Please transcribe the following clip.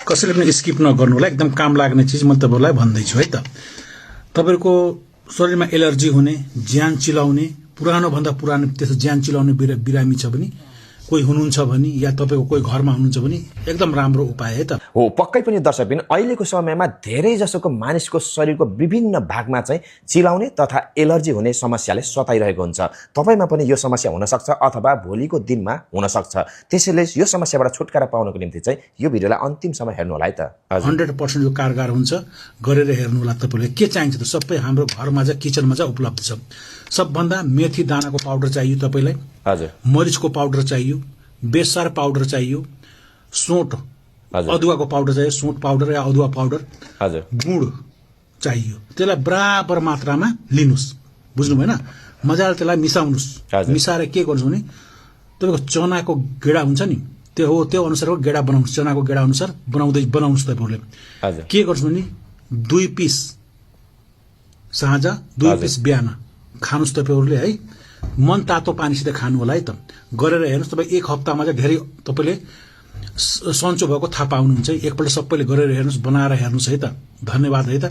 कसैले पनि स्किप नगर्नु होला, एकदम काम लाग्ने चिज म तपाईँलाई भन्दैछु है त। तपाईँको शरीरमा एलर्जी हुने, ज्यान चिलाउने, पुरानो भन्दा पुरानो त्यसो ज्यान चिलाउने बिरामी छ भने, कोही हुनुहुन्छ भने या तपाईँको कोही घरमा हुनुहुन्छ भने एकदम राम्रो उपाय है त। हो, पक्कै पनि दर्शकबिन अहिलेको समयमा धेरै जसोको मानिसको शरीरको विभिन्न भागमा चाहिँ चिलाउने तथा एलर्जी हुने समस्याले सताइरहेको हुन्छ। तपाईमा पनि यो समस्या हुन सक्छ अथवा भोलिको दिनमा हुन सक्छ। त्यसैले यो समस्याबाट छुटकारा पाउनको निम्ति चाहिँ यो भिडियोलाई अन्तिमसम्म हेर्नु होला है त। 100% यो कारगर हुन्छ, गरेर हेर्नु होला। तपाईँले के चाहिन्छ त सबै हाम्रो घरमा चाहिँ किचनमा चाहिँ उपलब्ध छ। सबभन्दा मेथी दानाको पाउडर चाहियो तपाईलाई, हजुर, मरिचको पाउडर चाहियो, बेसार पाउडर चाहियो, सोंठ अदुवाको पाउडर चाहियो, सोंठ पाउडर या अदुवा पाउडर, हजुर, गुड चाहियो। त्यसलाई बराबर मात्रामा लिनुस्, बुझ्नु भएन? मजाले त्यसलाई मिसाउनुस्। मिसाएर के गर्नुस् भने तपाईको चनाको गेडा हुन्छ नि, त्यो अनुसारको गेडा बनाउनुस्। चनाको गेडा अनुसार बनाउनुस् तपाईहरुले। के गर्नुस् भने 2 पिस साँझ, 2 पिस बिहान खानुस् तपाईहरुले है। मन तातो पानीसित खानु होला है त। गरेर हेर्नुस्, तपाई 1 हप्तामा चाहिँ धेरै तपाईले सन्चो भएको थाहा पाउनुहुन्छ। एकपल्ट सबैले गरेर हेर्नुस्, बनाएर हेर्नुस् है त। धन्यवाद है त।